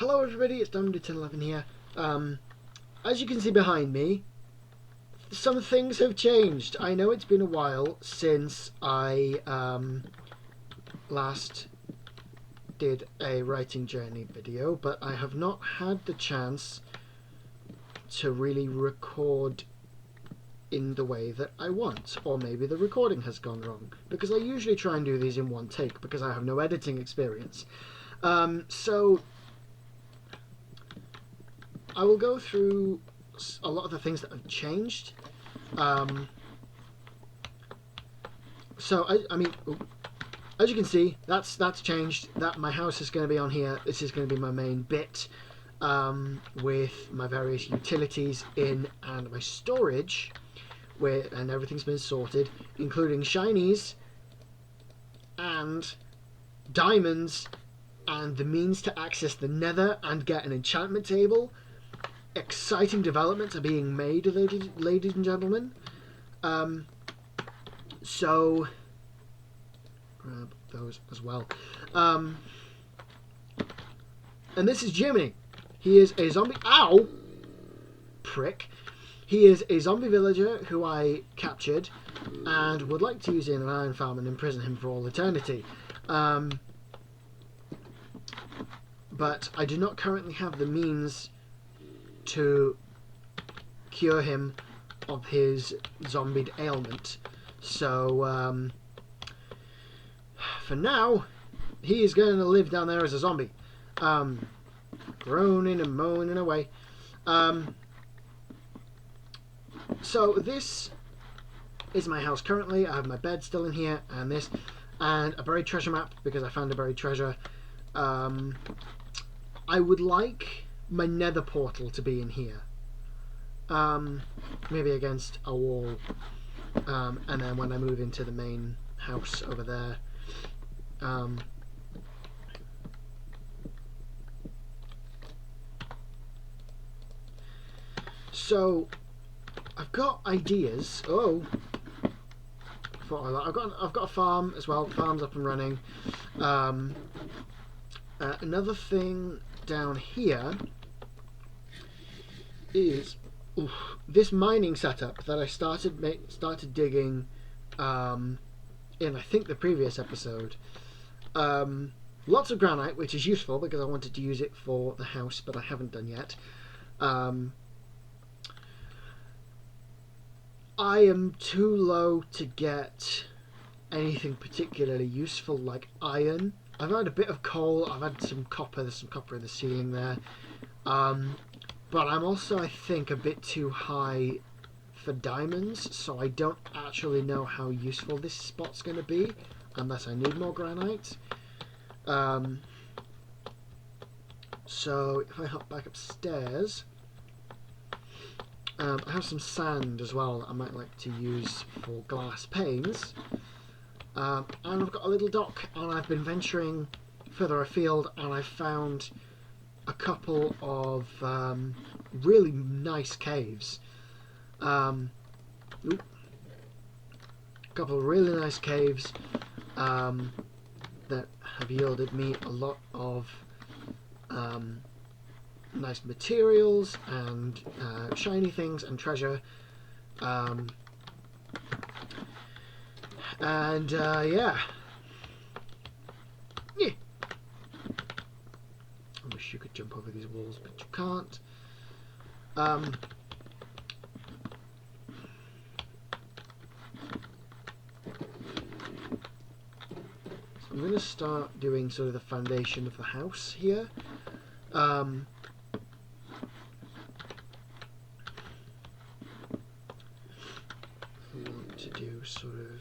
Hello everybody, it's Diamond1011 here. As you can see behind me, some things have changed. I know it's been a while since I last did a writing journey video, but I have not had the chance to really record in the way that I want, or maybe the recording has gone wrong, because I usually try and do these in one take because I have no editing experience. So I will go through a lot of the things that have changed. So I mean, as you can see, that's changed. That my house is going to be on here. This is going to be my main bit, with my various utilities in and my storage, and everything's been sorted, including shinies and diamonds and the means to access the Nether and get an enchantment table. Exciting developments are being made, ladies and gentlemen. So grab those as well. And this is Jiminy. He is a zombie. Ow! Prick. He is a zombie villager who I captured and would like to use in an iron farm and imprison him for all eternity. But I do not currently have the means to cure him of his zombied ailment. So, for now, he is going to live down there as a zombie. Groaning and moaning away. So this is my house currently. I have my bed still in here, and this, and a buried treasure map, because I found a buried treasure. I would like my nether portal to be in here. Maybe against a wall. And then when I move into the main house over there, so I've got ideas. I've got a farm as well. The farm's up and running. Another thing down here is this mining setup that I started digging in, I think, the previous episode. Lots of granite, which is useful because I wanted to use it for the house, but I haven't done yet. I am too low to get anything particularly useful like iron. I've had a bit of coal, I've had some copper, there's some copper in the ceiling there. But I'm also, I think, a bit too high for diamonds, so I don't actually know how useful this spot's going to be, unless I need more granite. So if I hop back upstairs, I have some sand as well that I might like to use for glass panes. And I've got a little dock, and I've been venturing further afield, and I've found a couple of really nice caves. A couple of really nice caves that have yielded me a lot of nice materials and shiny things and treasure. Yeah. I wish you could jump over these walls, but you can't. So I'm going to start doing sort of the foundation of the house here. I want to do sort of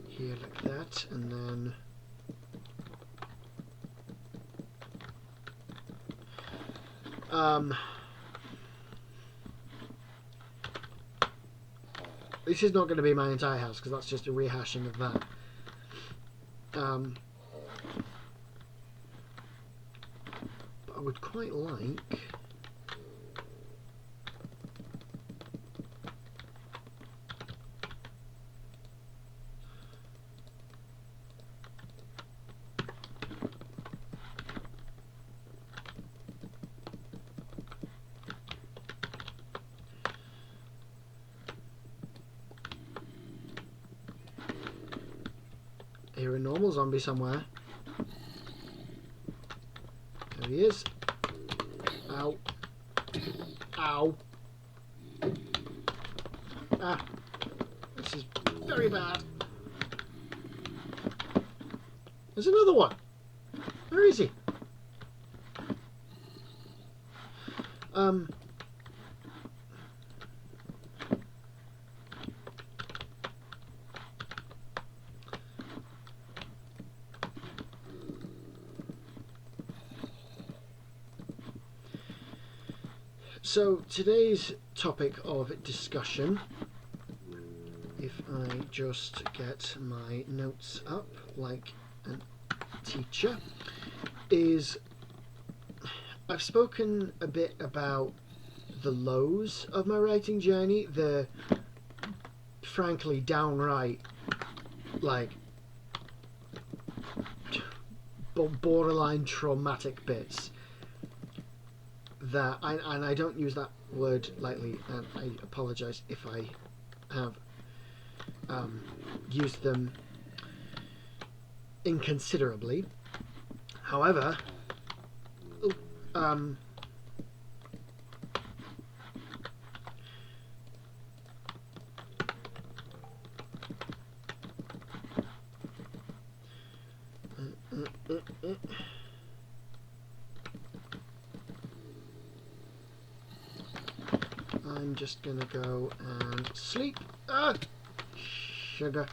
here like that, and then this is not going to be my entire house because that's just a rehashing of that. But I would quite like hear a normal zombie somewhere. There he is. Ow. Ow. Ah. This is very bad. There's another one. Where is he? So today's topic of discussion, if I just get my notes up like a teacher, is I've spoken a bit about the lows of my writing journey, the frankly downright like borderline traumatic bits that and I don't use that word lightly, and I apologize if I have used them inconsiderably. However, I'm just gonna go and sleep. Ah, sugar.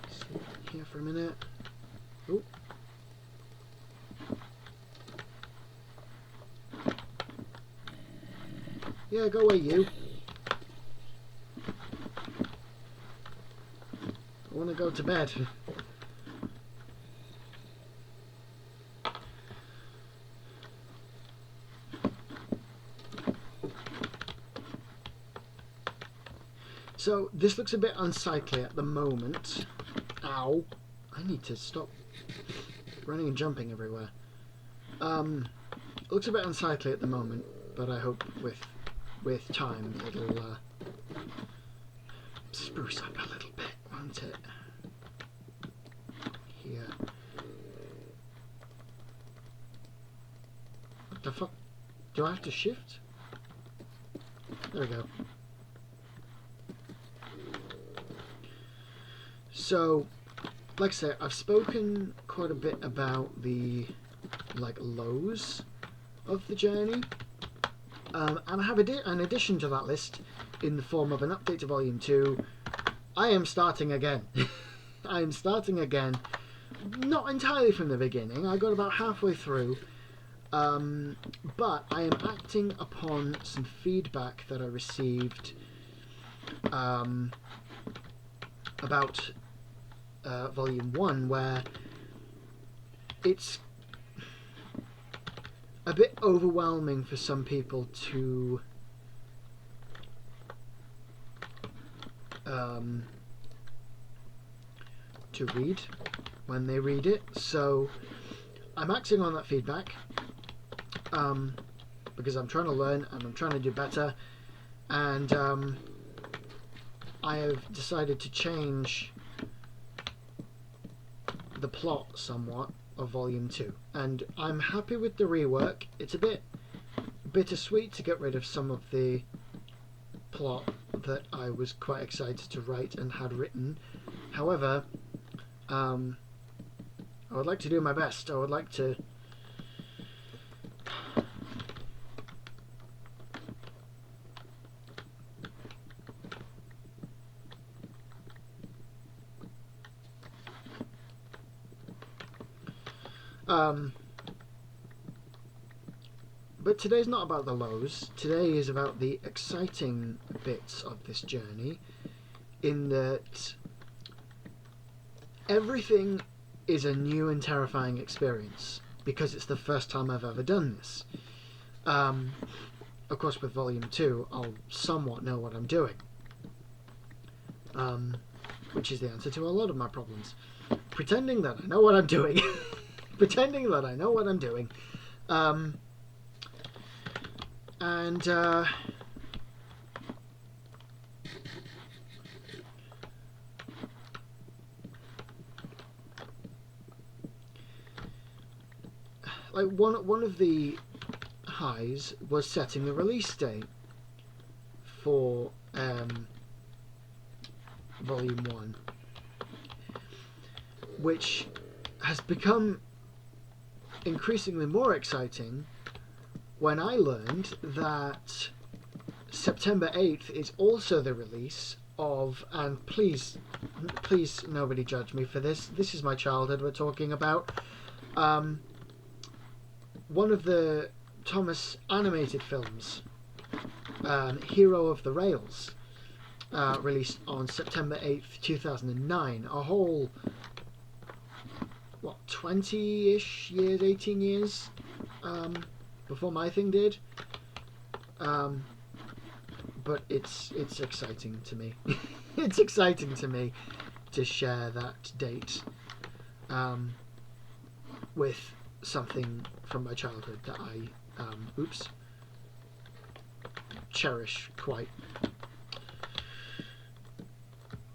Sleep here for a minute. Oh. Yeah, go away, you. I want to go to bed. So this looks a bit unsightly at the moment. Ow. I need to stop running and jumping everywhere. It looks a bit unsightly at the moment, but I hope with time it'll spruce up a little bit, won't it? Here. What the fuck? Do I have to shift? There we go. So, like I said, I've spoken quite a bit about the lows of the journey, and I have an addition to that list in the form of an update to Volume 2. I am starting again. I am starting again, not entirely from the beginning. I got about halfway through, but I am acting upon some feedback that I received about Volume 1, where it's a bit overwhelming for some people to read when they read it. So I'm acting on that feedback because I'm trying to learn and I'm trying to do better, and I have decided to change the plot somewhat of Volume 2, and I'm happy with the rework. It's a bit bittersweet to get rid of some of the plot that I was quite excited to write and had written. However, I would like to do my best. I would like to but today's not about the lows. Today is about the exciting bits of this journey, in that everything is a new and terrifying experience because it's the first time I've ever done this. Of course, with Volume 2, I'll somewhat know what I'm doing, which is the answer to a lot of my problems. Pretending that I know what I'm doing. Pretending that I know what I'm doing. like one of the highs was setting the release date for Volume 1, which has become increasingly more exciting when I learned that September 8th is also the release of, and please nobody judge me for this is my childhood we're talking about, one of the Thomas animated films, Hero of the Rails, released on September 8th, 2009. A whole, 20-ish years, 18 years before my thing did. But it's exciting to me. It's exciting to me to share that date with something from my childhood that I cherish quite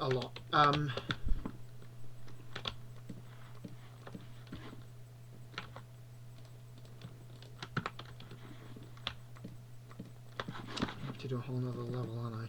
a lot. To do a whole nother level, aren't I?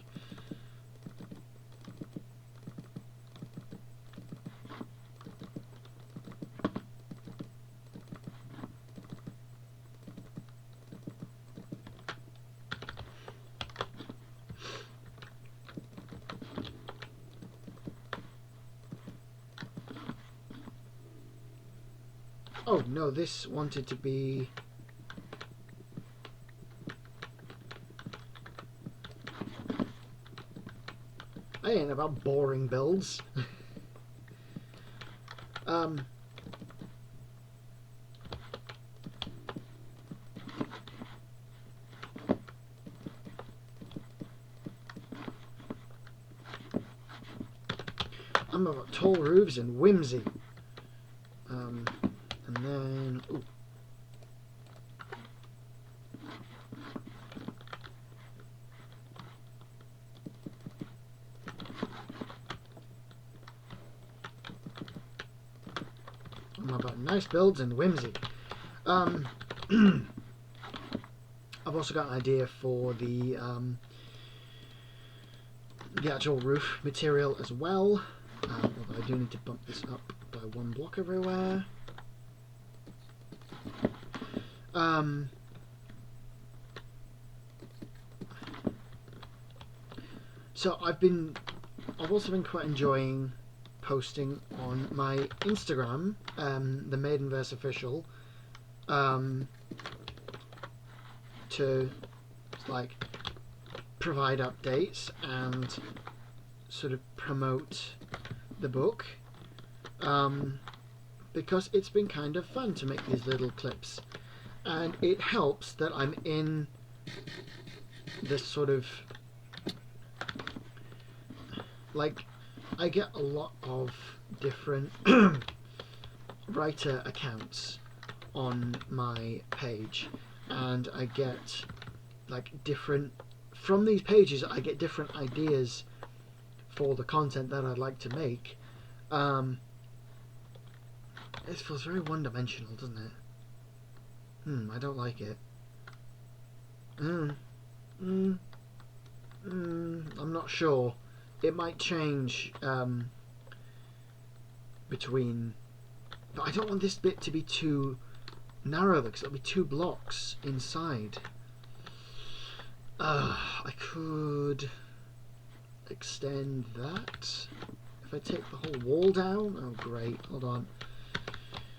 Oh no, this wanted to be... I ain't about boring builds. I'm about tall roofs and whimsy. And then... Ooh. I'm about nice builds and whimsy. I've also got an idea for the actual roof material as well. Although I do need to bump this up by one block everywhere. So I've also been quite enjoying posting on my Instagram, themaidenverseofficial, to like provide updates and sort of promote the book, because it's been kind of fun to make these little clips, and it helps that I'm in this sort of, like, I get a lot of different writer accounts on my page, and I get like different, from these pages I get different ideas for the content that I'd like to make. It feels very one-dimensional, doesn't it? I don't like it. I'm not sure. It might change between... But I don't want this bit to be too narrow, because it'll be 2 blocks inside. I could extend that. If I take the whole wall down... Oh, great. Hold on.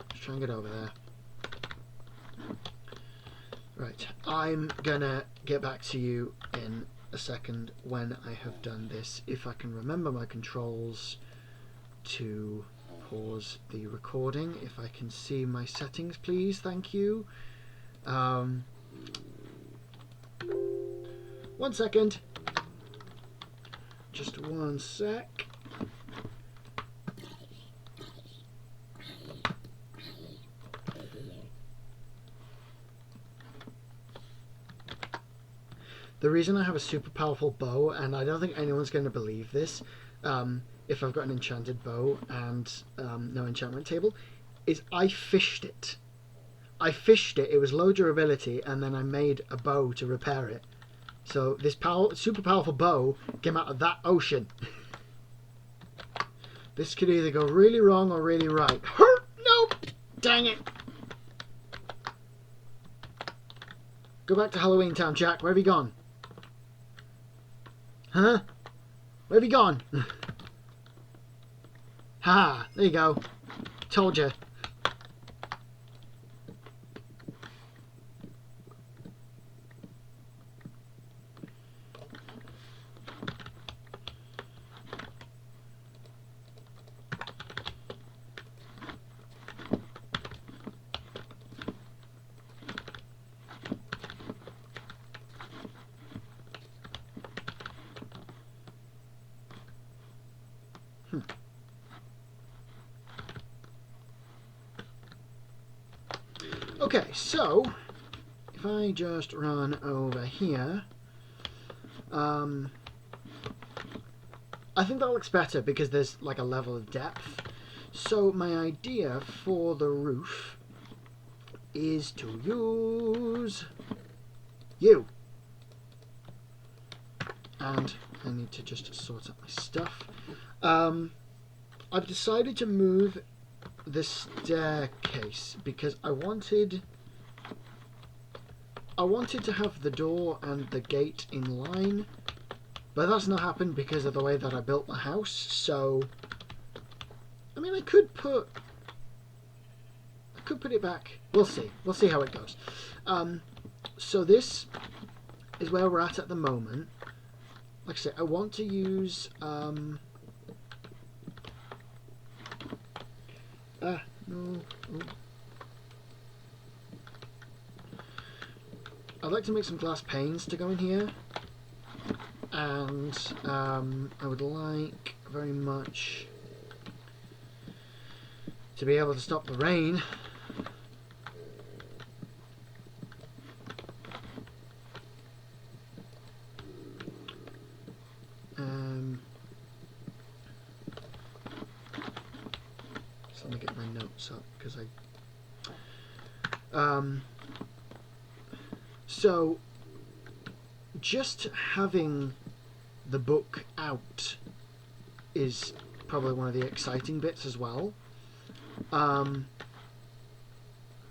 Let's try and get over there. Right. I'm gonna get back to you in a second when I have done this, if I can remember my controls to pause the recording. If I can see my settings, please, thank you. 1 second, just 1 sec. The reason I have a super powerful bow, and I don't think anyone's going to believe this, if I've got an enchanted bow and no enchantment table, is I fished it. I fished it. It was low durability, and then I made a bow to repair it. So this super powerful bow came out of that ocean. This could either go really wrong or really right. Nope! Dang it! Go back to Halloween Town, Jack. Where have you gone? Huh? Where have you gone? Ha! There you go. Told you. Okay, so if I just run over here, I think that looks better because there's like a level of depth. So my idea for the roof is to use you. And I need to just sort out my stuff. I've decided to move the staircase because I wanted to have the door and the gate in line, but that's not happened because of the way that I built my house. So I mean, I could put it back. We'll see how it goes. So this is where we're at the moment. Like I said, I want to use no. Oh. I'd like to make some glass panes to go in here, and I would like very much to be able to stop the rain. So let me get my notes up because so just having the book out is probably one of the exciting bits as well,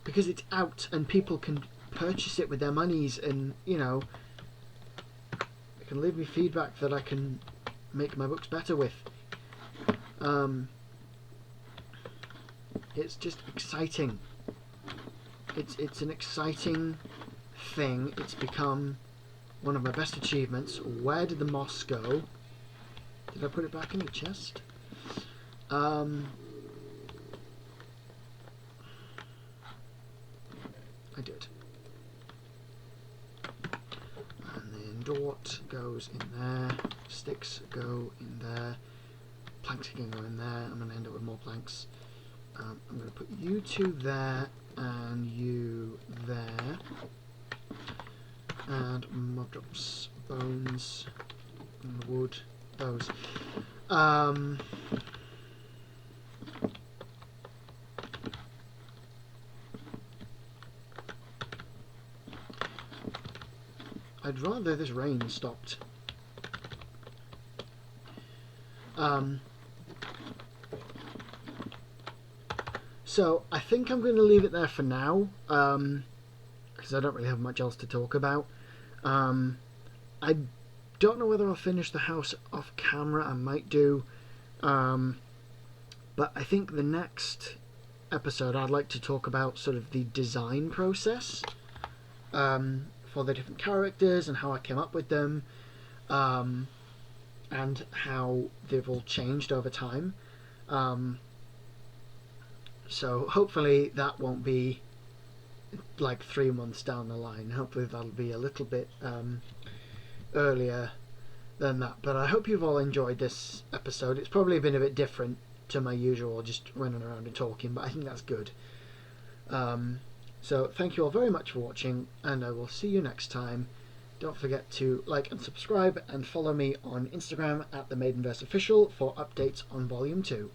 because it's out and people can purchase it with their monies, and you know, they can leave me feedback that I can make my books better with. It's just exciting. It's an exciting thing. It's become one of my best achievements. Where did the moss go? Did I put it back in the chest? I did. And then dort goes in there. Sticks go in there. Planks can go in there. I'm going to end up with more planks. I'm going to put you two there and you there. And mob drops, bones, and wood, those. I'd rather this rain stopped. So I think I'm going to leave it there for now, because I don't really have much else to talk about. I don't know whether I'll finish the house off camera. I might do, but I think the next episode I'd like to talk about sort of the design process for the different characters and how I came up with them, and how they've all changed over time. So hopefully that won't be like 3 months down the line. Hopefully that'll be a little bit earlier than that. But I hope you've all enjoyed this episode. It's probably been a bit different to my usual just running around and talking, but I think that's good. So thank you all very much for watching, and I will see you next time. Don't forget to like and subscribe, and follow me on Instagram at themaidenverseofficial for updates on Volume 2.